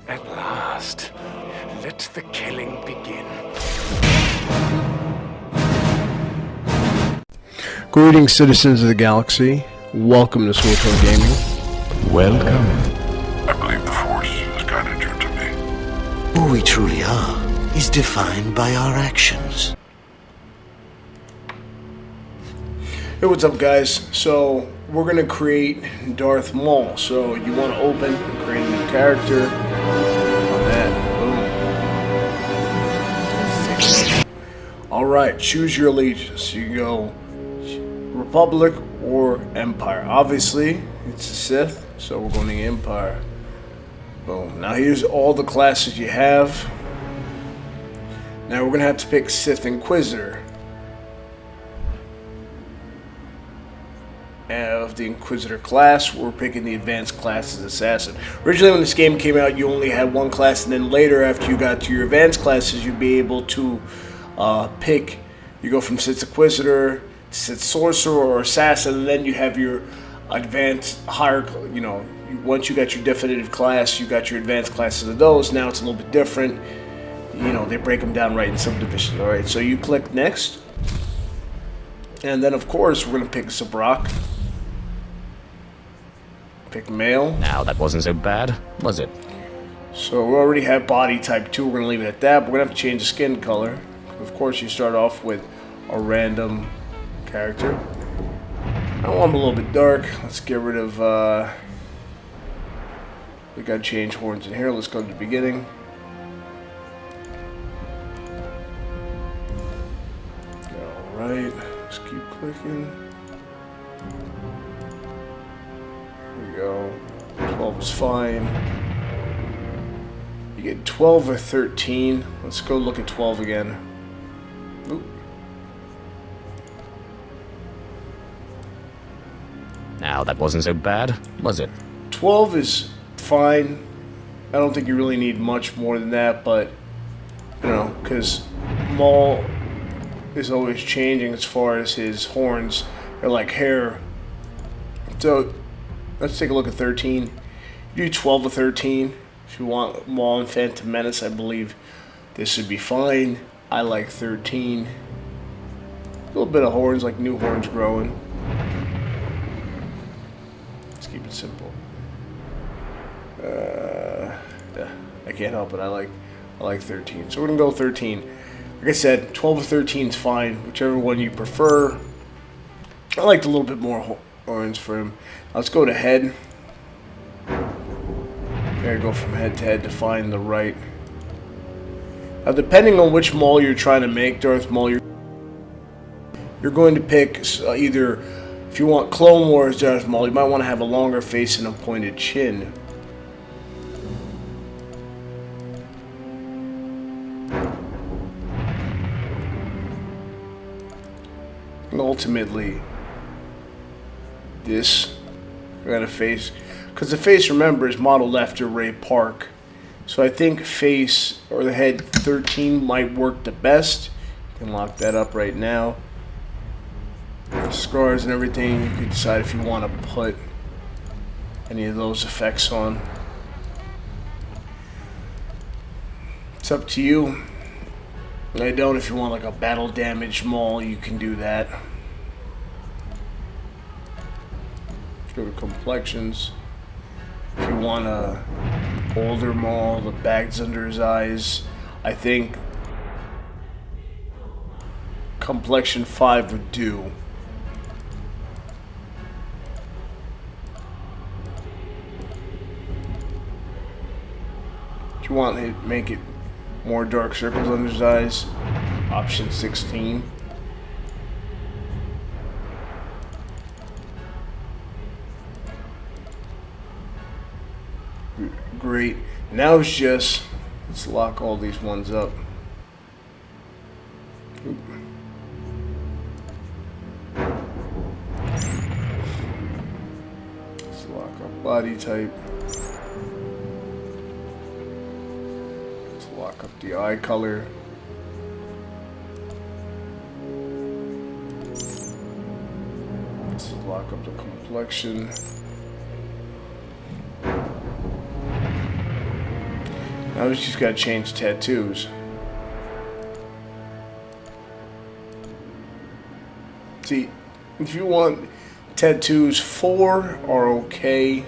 At last, let the killing begin. Greetings, citizens of the galaxy. Welcome to Swtor Gaming. Welcome. I believe the Force has guided you to me. Who we truly are is defined by our actions. Hey, what's up, guys? So, we're going to create Darth Maul. So, you want to open and create a new character. On that. Boom. Alright, choose your allegiance. You can go Republic or Empire. Obviously, it's a Sith, so we're going to Empire. Boom. Now, here's all the classes you have. Now, we're going to have to pick Sith Inquisitor. Of the Inquisitor class, we're picking the advanced class as Assassin. Originally, when this game came out, you only had one class, and then later, after you got to your advanced classes, you'd be able to pick. You go from Sith Inquisitor, Sith Sorcerer, or Assassin, and then you have your advanced higher. You know, once you got your definitive class, you got your advanced classes of those. Now it's a little bit different. You know, they break them down right in subdivisions. All right, so you click next, and then of course we're gonna pick Sabrak. Pick male. Now that wasn't so bad, was it? So we already have body type 2, we're going to leave it at that, but we're going to have to change the skin color. Of course you start off with a random character. I want him a little bit dark. Let's get rid of, we got to change horns in here. Let's go to the beginning. Alright, let's keep clicking. Go. 12 is fine. You get 12 or 13. Let's go look at 12 again. Oop. Now that wasn't so bad, was it? 12 is fine. I don't think you really need much more than that, but you know, because Maul is always changing as far as his horns. They're like hair. So let's take a look at 13. You do 12 or 13. If you want Maul and Phantom Menace, I believe this would be fine. I like 13. A little bit of horns, like new horns growing. Let's keep it simple. Yeah, I can't help it. I like 13. So we're gonna go 13. Like I said, 12 or 13 is fine. Whichever one you prefer. I liked a little bit more horns for him. Let's go to head. There, go from head to head to find the right. Now, depending on which Maul you're trying to make, Darth Maul, you're going to pick either, if you want Clone Wars Darth Maul, you might want to have a longer face and a pointed chin. And ultimately, this kind of face, because the face, remember, is modeled after Ray Park, so I think face or the head 13 might work the best. You can lock that up right now. Scars and everything, you can decide if you want to put any of those effects on. It's up to you. I don't. If you want like a battle damage Maul, you can do that. Go to complexions. If you want a older Maul, the bags under his eyes, I think complexion 5 would do. If you want to make it more dark circles under his eyes, option 16. Great. Now it's just, let's lock all these ones up. Oop. Let's lock up body type. Let's lock up the eye color. Let's lock up the complexion. Now we just gotta change tattoos. See, if you want tattoos, 4 are okay.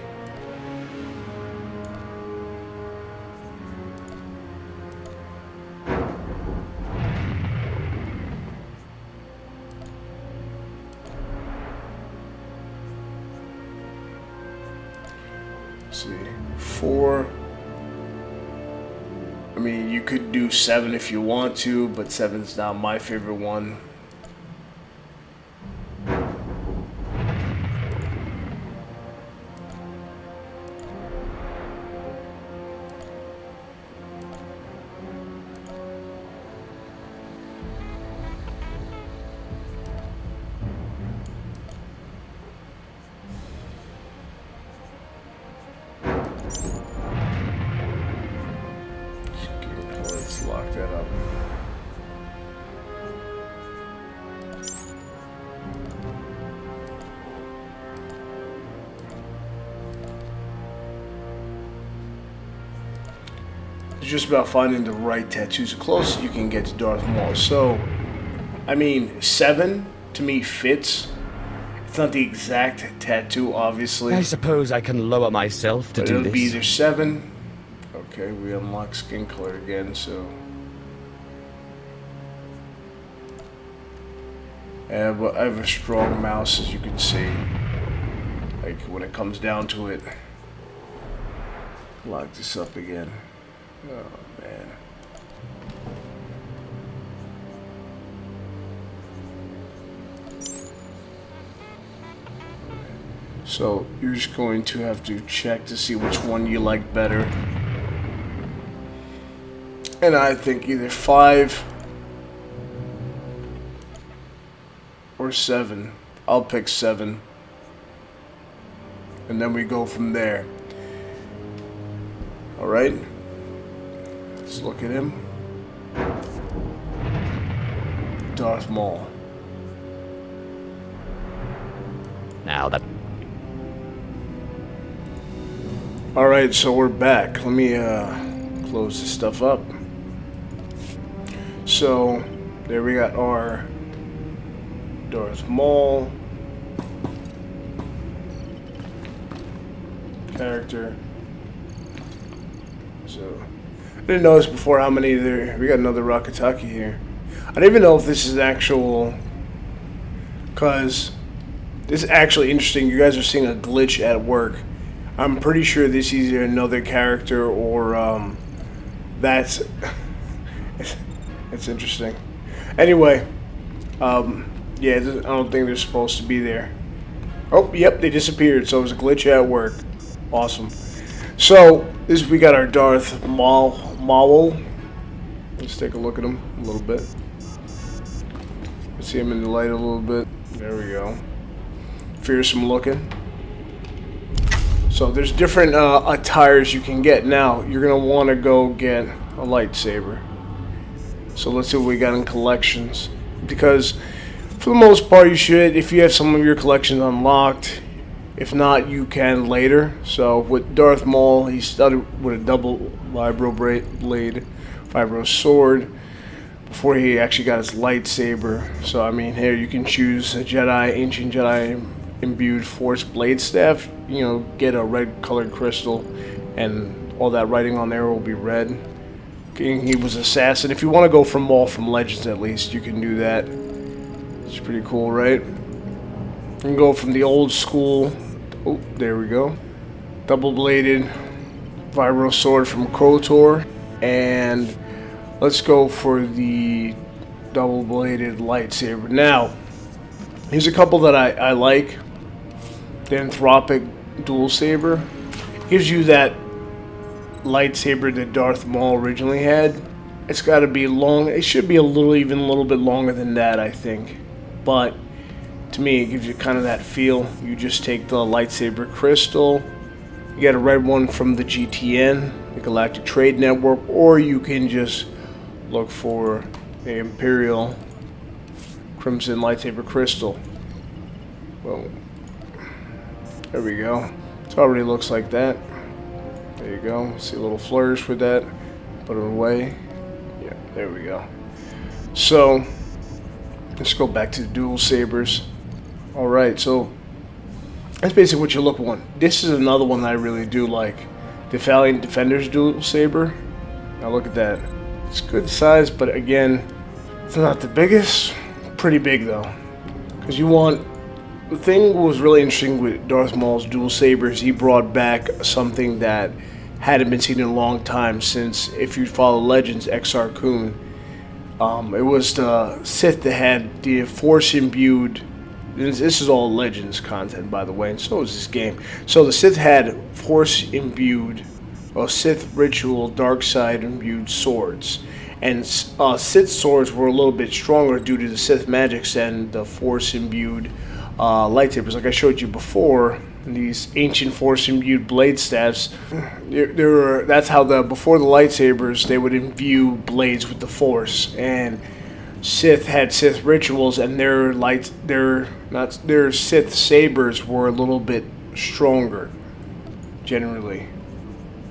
Let's see, 4. I mean, you could do 7 if you want to, but 7's not my favorite one. Let's lock that up. It's just about finding the right tattoos, the closest you can get to Darth Maul. So, I mean, 7 to me fits. It's not the exact tattoo, obviously. I suppose I can lower myself to But do it'll this. be either 7. Okay, we unlock skin color again, so. But I have a strong mouse, as you can see. Like, when it comes down to it. Lock this up again. Oh, man. So, you're just going to have to check to see which one you like better. And I think either 5 or 7. I'll pick 7. And then we go from there. Alright? Let's look at him. Darth Maul. Now that... Alright, so we're back. Let me close this stuff up. So, there we got our Darth Maul character. So, I didn't notice before how many there. We got another Rakataki here. I don't even know if this is actual, because this is actually interesting. You guys are seeing a glitch at work. I'm pretty sure this is either another character or that's it's interesting. Anyway, yeah, I don't think they're supposed to be there. Oh, yep, they disappeared. So it was a glitch at work. Awesome. So this we got our Darth Maul. Let's take a look at him a little bit. Let's see him in the light a little bit. There we go. Fearsome looking. So there's different attires you can get. Now you're gonna want to go get a lightsaber. So let's see what we got in collections. Because for the most part, you should, if you have some of your collections unlocked. If not, you can later. So with Darth Maul, he started with a double vibro blade, vibro sword, before he actually got his lightsaber. So I mean, here you can choose a Jedi, ancient Jedi imbued Force blade staff. You know, get a red colored crystal, and all that writing on there will be red. He was assassin. If you want to go from Maul from Legends, at least you can do that. It's pretty cool, right? You can go from the old school. Oh, there we go. Double-bladed vibro sword from KOTOR, and let's go for the double-bladed lightsaber. Now, here's a couple that I like. The Anthropic dual saber gives you that lightsaber that Darth Maul originally had. It's got to be long. It should be even a little bit longer than that, I think. But to me, it gives you kind of that feel. You just take the lightsaber crystal. You get a red one from the GTN, the Galactic Trade Network, or you can just look for the Imperial Crimson lightsaber crystal. Well, there we go. It already looks like that. There you go. See a little flourish with that. Put it away. Yeah, there we go. So, let's go back to the dual sabers. Alright, so that's basically what you look for. This is another one that I really do like. The Valiant Defender's dual saber. Now look at that. It's good size, but again, it's not the biggest. Pretty big though. Because you want... The thing was really interesting with Darth Maul's dual sabers. He brought back something that hadn't been seen in a long time, since if you follow Legends, Exar Kun, it was the Sith that had the Force imbued. This is all Legends content, by the way, and so is this game. So the Sith had Force imbued, or Sith ritual, dark side imbued swords, and Sith swords were a little bit stronger due to the Sith magics than the Force imbued lightsabers. Like I showed you before, these ancient Force imbued blade staffs. That's how before the lightsabers they would imbue blades with the Force, and Sith had Sith rituals, and their Sith sabers were a little bit stronger, generally.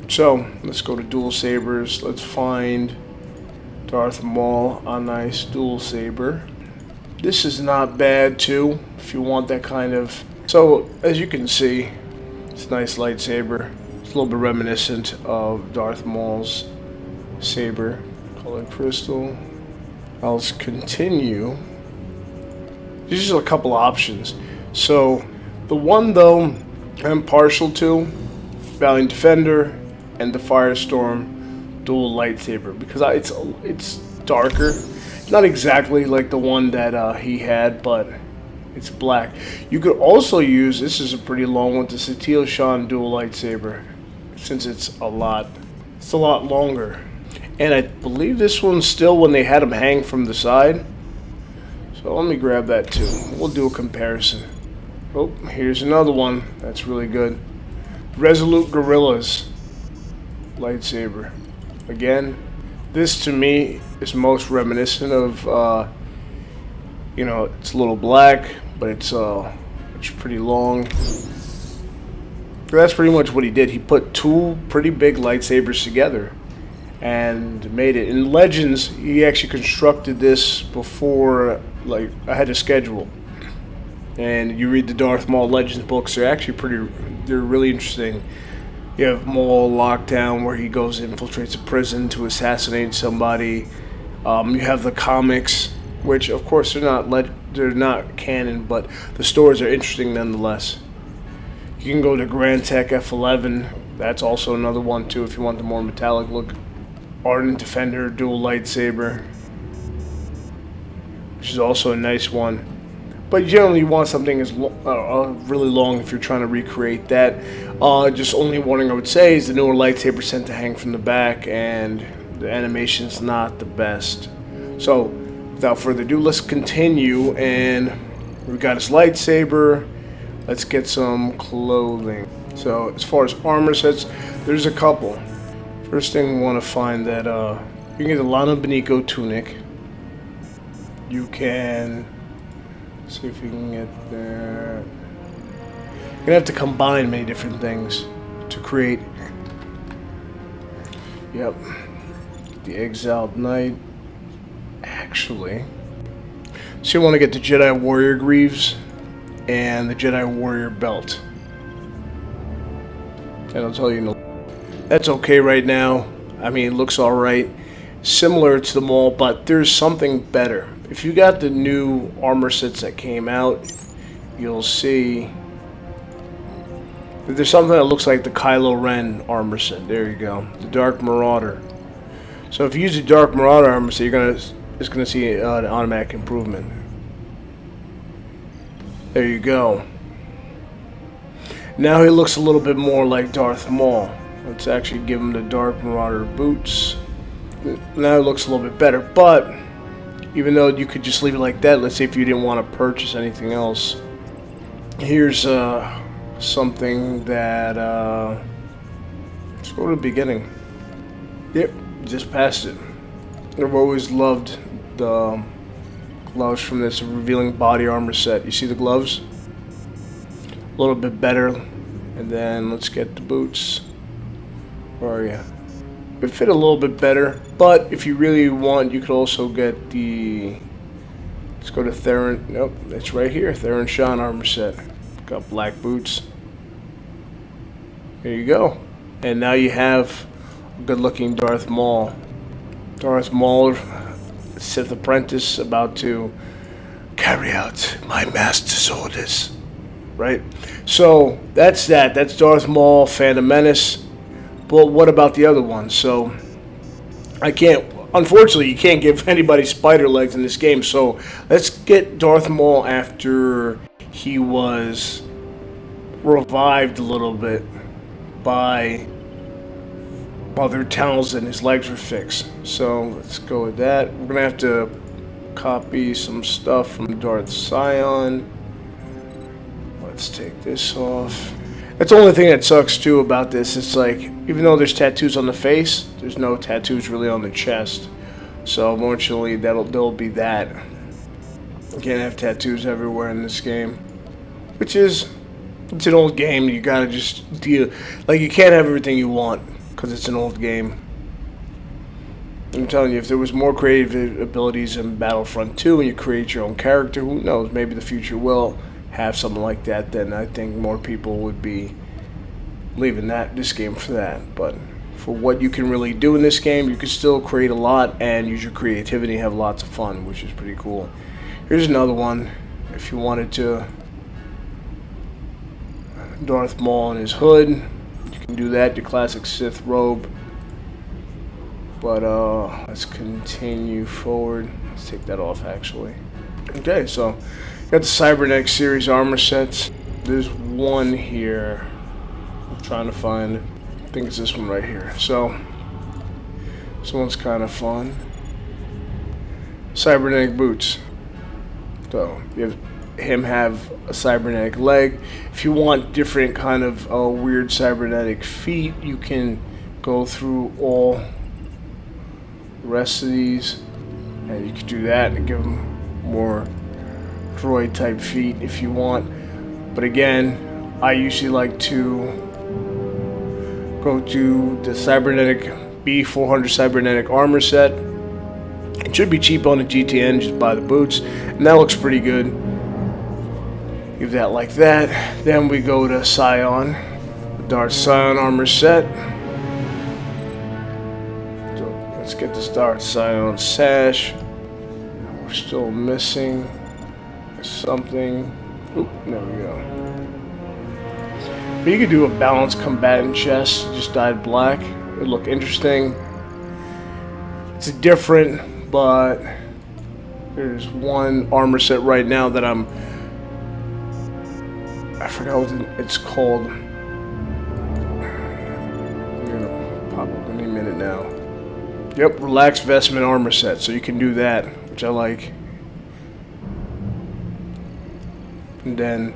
So let's go to dual sabers. Let's find Darth Maul, a nice dual saber. This is not bad too, if you want that kind of... So, as you can see, it's a nice lightsaber. It's a little bit reminiscent of Darth Maul's saber. Color crystal. I'll continue. These are a couple options. So, the one though I'm partial to, Valiant Defender and the Firestorm dual lightsaber, because it's darker. Not exactly like the one that he had, but it's black. You could also use, this is a pretty long one, the Satele Shan dual lightsaber, since it's a lot longer. And I believe this one's still when they had them hang from the side. So let me grab that too. We'll do a comparison. Oh, here's another one that's really good. Resolute Guerrillas lightsaber. Again, this to me is most reminiscent of, you know, it's a little black, but it's pretty long. So that's pretty much what he did. He put two pretty big lightsabers together and made it. In Legends, he actually constructed this before, like, ahead of schedule. And you read the Darth Maul Legends books, they're really interesting. You have Maul Lockdown, where he goes and infiltrates a prison to assassinate somebody. You have the comics, which of course they're not canon, but the stories are interesting nonetheless. You can go to Grand Tech F11. That's also another one too, if you want the more metallic look. Ardent Defender dual lightsaber, which is also a nice one. But generally you want something really long if you're trying to recreate that. Just only warning I would say is the newer lightsabers tend to hang from the back, and the animation's not the best. So without further ado, let's continue. And we've got his lightsaber. Let's get some clothing. So as far as armor sets, there's a couple. First thing we want to find that you can get the Lana Beniko tunic. You can see if we can get there. You're gonna have to combine many different things to create. Yep. The Exiled Knight. Actually, so you want to get the Jedi Warrior Greaves and the Jedi Warrior Belt. And I'll tell you, that's okay right now. I mean, it looks alright. Similar to the Maul, but there's something better. If you got the new armor sets that came out, you'll see that there's something that looks like the Kylo Ren armor set. There you go. The Dark Marauder. So if you use the Dark Marauder armor set, it's gonna see an automatic improvement. There you go. Now he looks a little bit more like Darth Maul. Let's actually give him the Dark Marauder boots. Now it looks a little bit better, but even though you could just leave it like that, let's say if you didn't want to purchase anything else, here's something that let's go to the beginning. Yep, just passed it. I've always loved the gloves from this revealing body armor set. You see the gloves? A little bit better. And then let's get the boots. Where are you? It fit a little bit better, but if you really want, you could also get the... Let's go to Theron. Nope, it's right here. Theron Shan armor set. Got black boots. There you go. And now you have a good-looking Darth Maul. Darth Maul, Sith apprentice, about to carry out my master's orders. Right? So, that's that. That's Darth Maul, Phantom Menace. But what about the other ones? So, I can't... Unfortunately, you can't give anybody spider legs in this game. So, let's get Darth Maul after he was revived a little bit by Mother Townsend. His legs were fixed. So, let's go with that. We're going to have to copy some stuff from Darth Sion. Let's take this off. That's the only thing that sucks too about this. It's like, even though there's tattoos on the face, there's no tattoos really on the chest. So eventually there'll be that. You can't have tattoos everywhere in this game, which is, it's an old game. You gotta just deal, like, you can't have everything you want because it's an old game. I'm telling you, if there was more creative abilities in Battlefront 2 and you create your own character, who knows? Maybe the future will have something like that. Then I think more people would be leaving this game for that. But for what you can really do in this game, you can still create a lot and use your creativity and have lots of fun, which is pretty cool. Here's another one. If you wanted to, Darth Maul in his hood, you can do that. Your classic Sith robe. But let's continue forward. Let's take that off actually. Okay, so got the Cybernetic series armor sets. There's one here. I'm trying to find, I think it's this one right here. So this one's kind of fun. Cybernetic boots. So you have him have a cybernetic leg. If you want different kind of weird cybernetic feet, you can go through all the rest of these, and you can do that and give them more droid type feet if you want. But again, I usually like to go to the cybernetic B400 cybernetic armor set. It should be cheap on the GTN, just buy the boots, and that looks pretty good. Give that like that. Then we go to Sion, the Darth Sion armor set. So let's get this Darth Sion sash. We're still missing something. Oop, there we go. But you could do a balanced combatant chest, just dyed black. It would look interesting. It's different, but there's one armor set right now that I forgot what it's called. I'm gonna pop up any minute now. Yep, relaxed vestment armor set, so you can do that, which I like. And then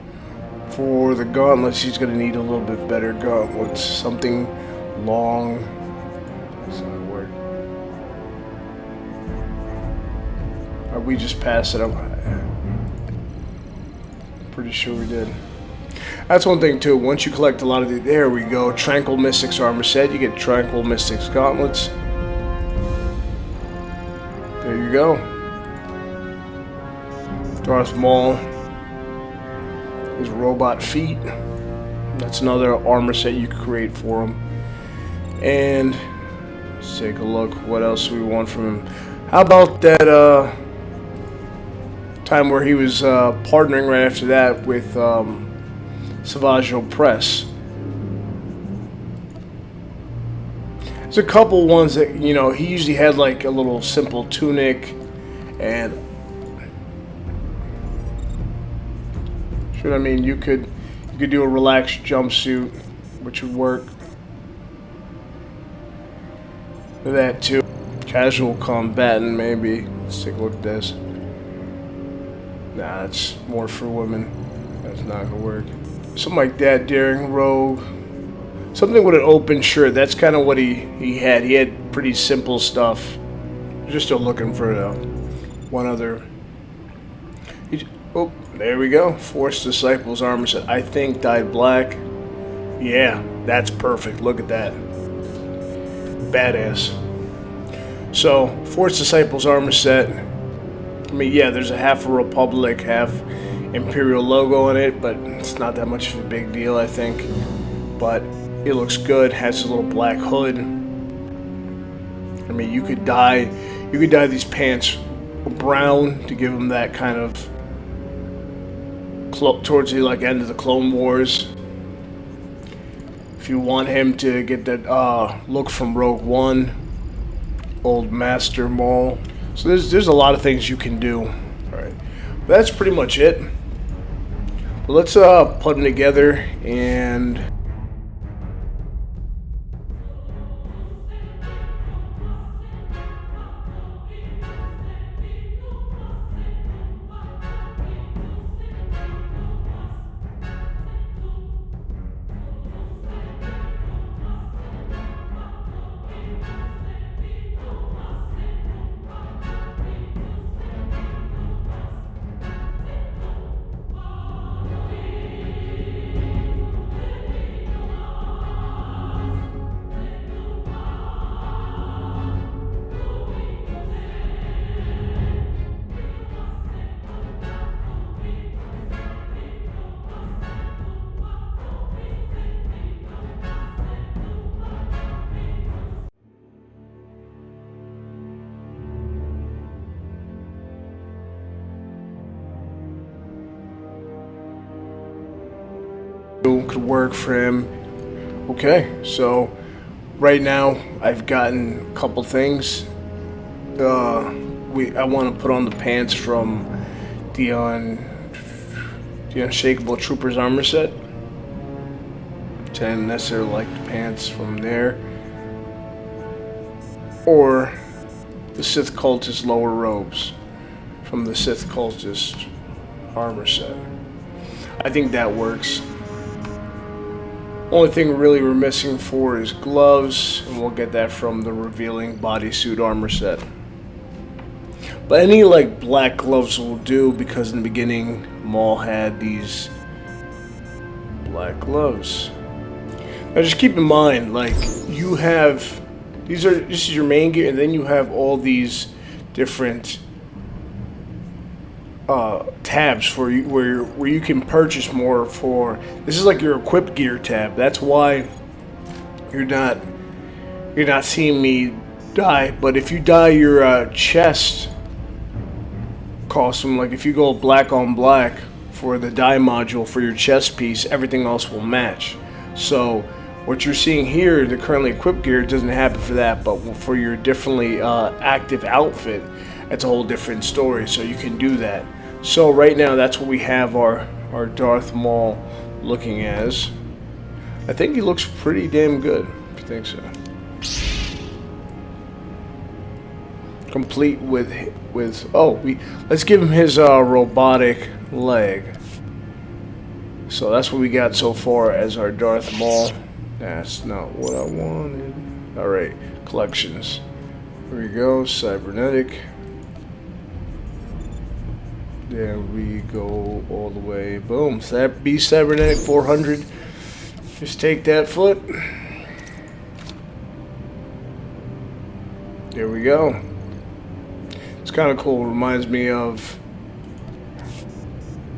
for the gauntlets, he's gonna need a little bit better gauntlets, something long. That's not word. We just passed it. I'm pretty sure we did. That's one thing too. Once you collect a lot of the, there we go. Tranquil Mystics armor set. You get Tranquil Mystics gauntlets. There you go. Darth Maul. His robot feet. That's another armor set you can create for him. And let's take a look. What else we want from him? How about that time where he was partnering right after that with Savage Press? There's a couple ones that, you know, he usually had like a little simple tunic and I mean, you could do a relaxed jumpsuit, which would work. That too. Casual combatant, maybe. Let's take a look at this. Nah, that's more for women. That's not gonna work. Something like that, daring rogue. Something with an open shirt. That's kind of what he had. He had pretty simple stuff. Just still looking for one other. Oh, there we go. Force Disciples armor set. I think dyed black. Yeah, that's perfect. Look at that. badass. So, Force Disciples armor set. I mean, yeah, there's a half a Republic, half Imperial logo on it, but it's not that much of a big deal, I think. But it looks good. Has a little black hood. I mean, you could dye these pants brown to give them that kind of towards the end of the Clone Wars. If you want him to get that look from Rogue One, old Master Maul. So there's a lot of things you can do. All right, that's pretty much it. But let's put them together and. Could work for him. Okay, so right now I've gotten a couple things. I want to put on the pants from the Unshakable Troopers armor set. I didn't necessarily like the pants from there. Or the Sith Cultist lower robes from the Sith Cultist armor set. I think that works. Only thing really we're missing for is gloves, and we'll get that from the revealing bodysuit armor set. But any like black gloves will do, because in the beginning Maul had these black gloves. Now just keep in mind, like, you have this is your main gear, and then you have all these different tabs for you where you can purchase more for. This is like your equipped gear tab. That's why you're not seeing me dye. But if you dye your chest costume, like if you go black on black for the dye module for your chest piece, everything else will match. So what you're seeing here, the currently equipped gear, doesn't happen for that, but for your differently active outfit, that's a whole different story. So you can do that. So right now, that's what we have our Darth Maul looking as. I think he looks pretty damn good, if you think so. Complete with let's give him his robotic leg. So that's what we got so far as our Darth Maul. That's not what I wanted. All right, collections. Here we go, cybernetic. There we go, all the way. Boom. Be cybernetic 400. Just take that foot. There we go. It's kind of cool. Reminds me of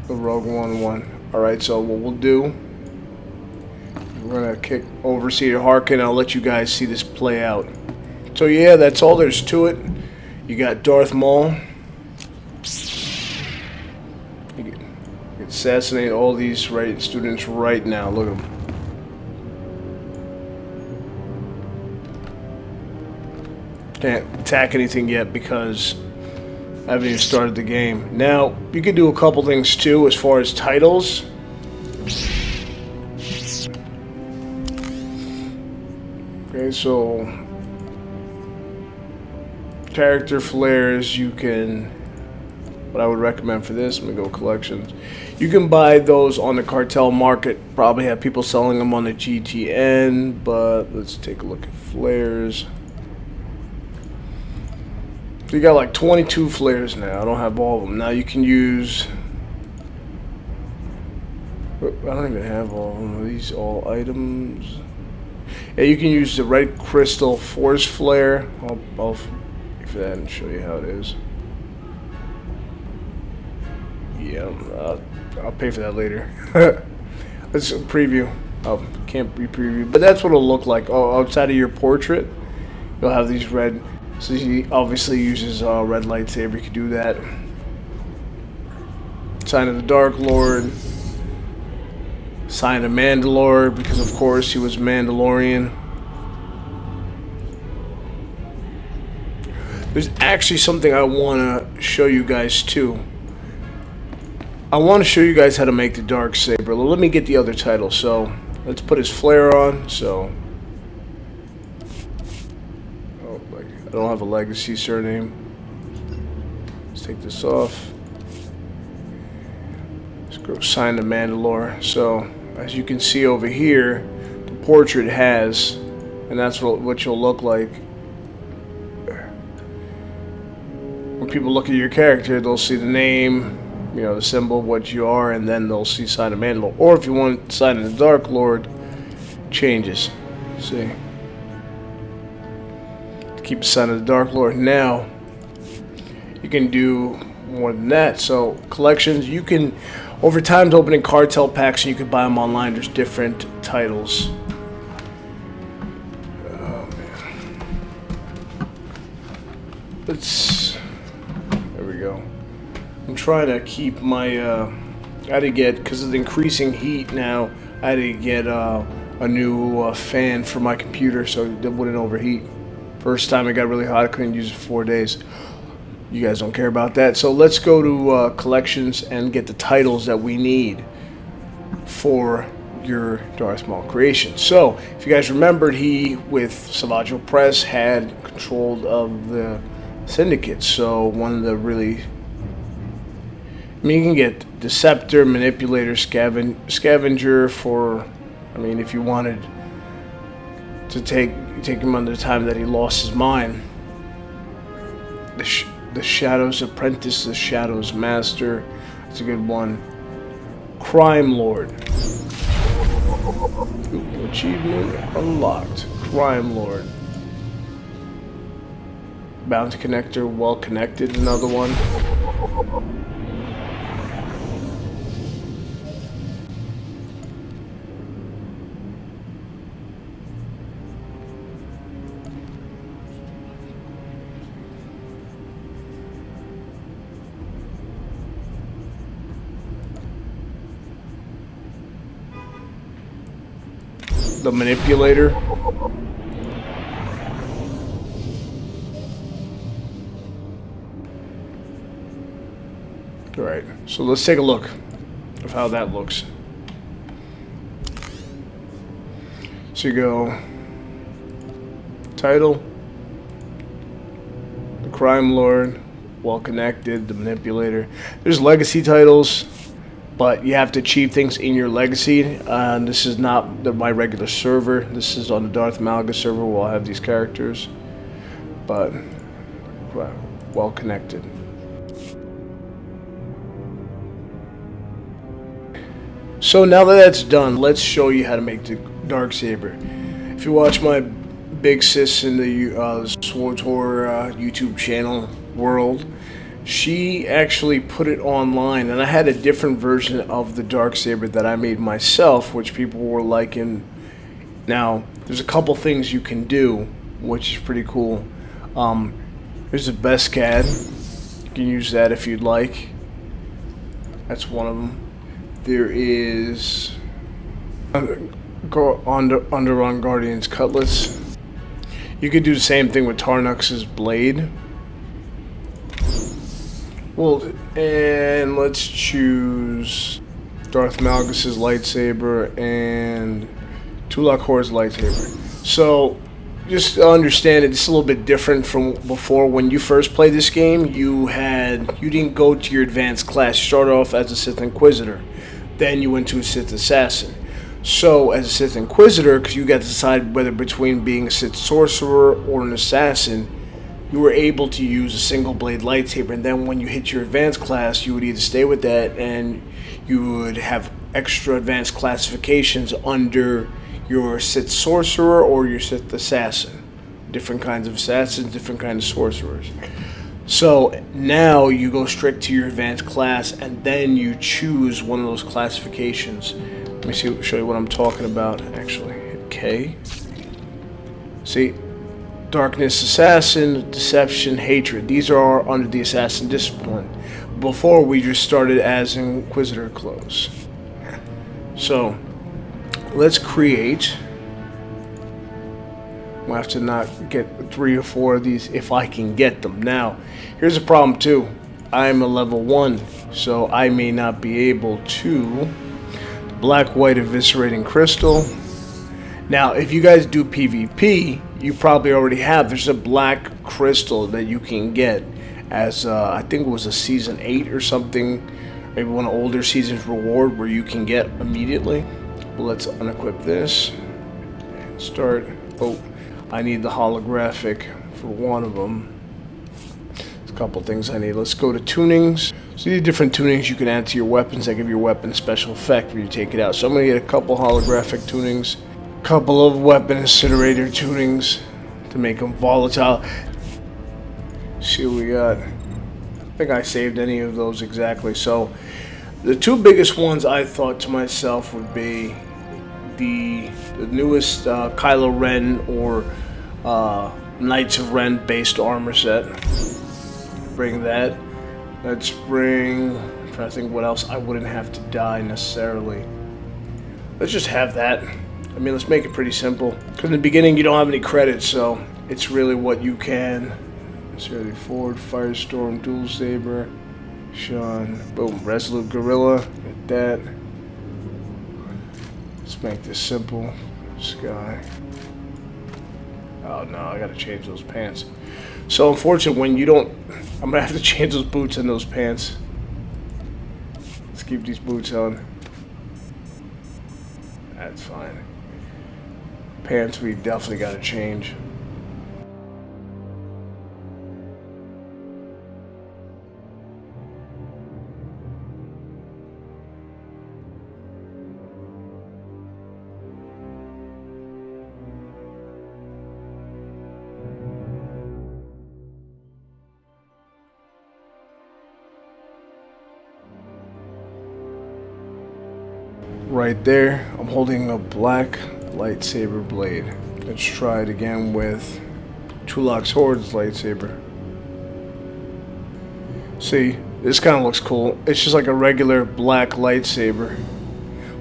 the Rogue One. Alright, so what we'll do, we're going to kick Overseer Harkin. I'll let you guys see this play out. So yeah, that's all there's to it. You got Darth Maul. Assassinate all these students right now. Look at them. Can't attack anything yet because I haven't even started the game. Now, you can do a couple things too as far as titles. Okay, so character flares, you can. What I would recommend for this, let me go collections. You can buy those on the cartel market. Probably have people selling them on the GTN, but let's take a look at flares. So you got like 22 flares now. I don't have all of them. Now you can use. I don't even have all of them. Are these all items? Yeah, you can use the red crystal force flare. I'll for that and show you how it is. Yeah, I'll pay for that later. Let's preview. Oh, can't be preview, but that's what it'll look like. Oh, outside of your portrait, you'll have these red. So he obviously uses red lightsaber. You can do that. Sign of the Dark Lord. Sign of Mandalore, because of course he was Mandalorian. There's actually something I want to show you guys too. I want to show you guys how to make the dark saber. Let me get the other title. So let's put his flare on. So I don't have a legacy surname. Let's take this off. Let's go sign to Mandalore. So as you can see over here, the portrait has, and that's what you'll look like. When people look at your character, they'll see the name, you know, the symbol of what you are, and then they'll see Sign of Mandalore. Or if you want Sign of the Dark Lord, changes. See? Keep Sign of the Dark Lord. Now, you can do more than that. So, collections, you can, over time, opening cartel packs, and you can buy them online. There's different titles. Oh, man. There we go. I'm trying to keep my, I had to get, because of the increasing heat now, I had to get a new fan for my computer so it wouldn't overheat. First time it got really hot, I couldn't use it for 4 days. You guys don't care about that. So let's go to collections and get the titles that we need for your Darth Maul creation. So, if you guys remembered, he, with Savage Press, had control of the Syndicate. So, one of the really... I mean, you can get Deceptor, Manipulator, Scavenger for... I mean, if you wanted to take him under the time that he lost his mind. The Shadow's Apprentice, the Shadow's Master. That's a good one. Crime Lord. Ooh, achievement unlocked. Crime Lord. Bounty Connector, Well Connected, another one. The Manipulator. Alright, so let's take a look of how that looks. So you go title, the Crime Lord, Well Connected, the Manipulator. There's legacy titles, but you have to achieve things in your legacy. This is not my regular server. This is on the Darth Maul server where I'll have these characters. But, well connected. So now that that's done, let's show you how to make the Darksaber. If you watch my Big Sis in the Swtor YouTube channel world, she actually put it online, and I had a different version of the Darksaber that I made myself, which people were liking. Now, there's a couple things you can do, which is pretty cool. There's a Beskad. You can use that if you'd like. That's one of them. There is Underrun Guardian's Cutlass. You could do the same thing with Tarnux's Blade. Well, and let's choose Darth Malgus's lightsaber and Tulak Hor's lightsaber. So, just to understand it, it's a little bit different from before. When you first played this game, you didn't go to your advanced class. You started off as a Sith Inquisitor. Then you went to a Sith Assassin. So, as a Sith Inquisitor, because you got to decide whether between being a Sith Sorcerer or an Assassin, you were able to use a single blade lightsaber, and then when you hit your advanced class, you would either stay with that and you would have extra advanced classifications under your Sith sorcerer or your Sith assassin. Different kinds of assassins, different kinds of sorcerers. So now you go straight to your advanced class, and then you choose one of those classifications. Let me show you what I'm talking about. Actually, hit K. See, darkness, assassin, deception, hatred. These are under the assassin discipline. Before, we just started as Inquisitor clothes. So let's create. We'll have to not get 3 or 4 of these if I can get them. Now, here's a problem too. I'm a level 1, so I may not be able to. Black, white, eviscerating crystal. Now, if you guys do PvP, you probably already have. There's a black crystal that you can get as, I think it was a Season 8 or something. Maybe one of the older seasons reward where you can get immediately. But let's unequip this. And start. Oh, I need the holographic for one of them. There's a couple things I need. Let's go to tunings. So these different tunings you can add to your weapons that give your weapon special effect when you take it out. So I'm going to get a couple holographic tunings. Couple of weapon incinerator tunings to make them volatile. See what we got. I think I saved any of those exactly. So the 2 biggest ones I thought to myself would be the newest Kylo Ren or Knights of Ren based armor set. Bring that. Let's bring. I'm trying to think what else I wouldn't have to die necessarily. Let's just have that. I mean, let's make it pretty simple. Because in the beginning, you don't have any credits, so it's really what you can. Necessarily Ford, Firestorm, Dual Saber, Sean, boom, Resolute Gorilla, get that. Let's make this simple. Sky. Oh no, I gotta change those pants. So unfortunately, when you don't, I'm gonna have to change those boots and those pants. Let's keep these boots on. That's fine. Pants we definitely gotta change. Right there, I'm holding a black lightsaber blade. Let's try it again with Tulak's Horde's lightsaber. See, this kind of looks cool. It's just like a regular black lightsaber,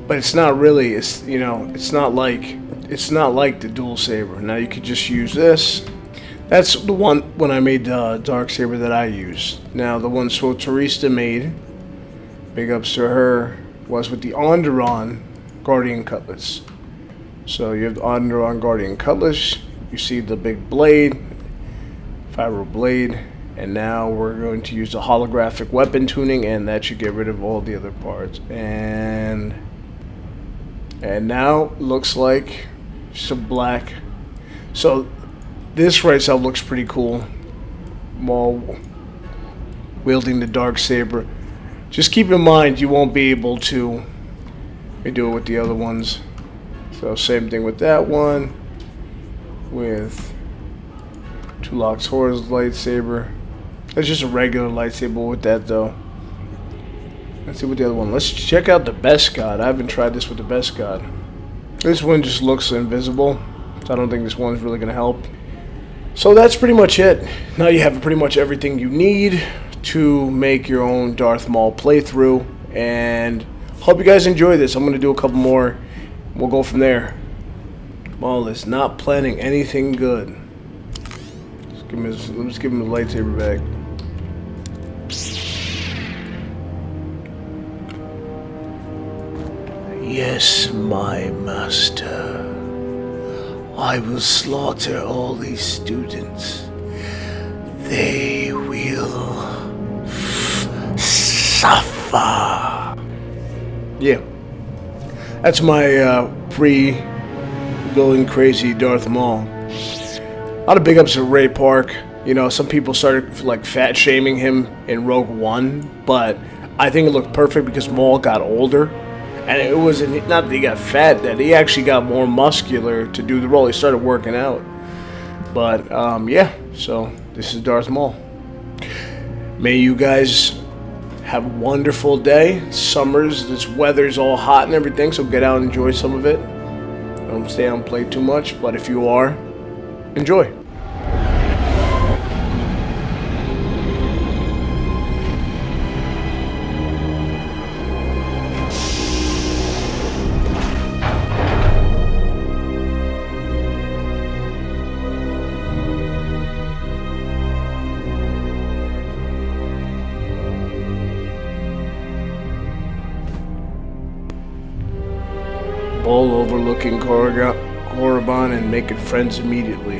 but it's not really. It's, you know, it's not like the dual saber. Now you could just use this. That's the one when I made the dark saber that I used. Now the one Swtor made, big ups to her, was with the Onderon Guardian Cutlass. So you have the Onderon Guardian Cutlass, you see the big blade, Fibro blade, and now we're going to use the holographic weapon tuning, and that should get rid of all the other parts. And now looks like some black. So this right side looks pretty cool. Maul wielding the dark saber. Just keep in mind you won't be able to do it with the other ones. So same thing with that one. With Tulak's Horde's lightsaber. That's just a regular lightsaber with that though. Let's see what the other one. Let's check out the Best God. I haven't tried this with the Best God. This one just looks invisible, so I don't think this one's really gonna help. So that's pretty much it. Now you have pretty much everything you need to make your own Darth Maul playthrough, and hope you guys enjoy this. I'm going to do a couple more. We'll go from there. Maul is not planning anything good. Let's give him the lightsaber back. Yes, my master. I will slaughter all these students. They will suffer. Yeah, that's my pre-going crazy Darth Maul. A lot of big ups to Ray Park. You know, some people started like fat shaming him in Rogue One, but I think it looked perfect because Maul got older, And it wasn't, not that he got fat, that he actually got more muscular to do the role. He started working out. But, yeah, so this is Darth Maul. May you guys have a wonderful day. Summer's, this weather's all hot and everything, so get out and enjoy some of it. Don't stay out and play too much, but if you are, enjoy. All overlooking Korriban and making friends immediately.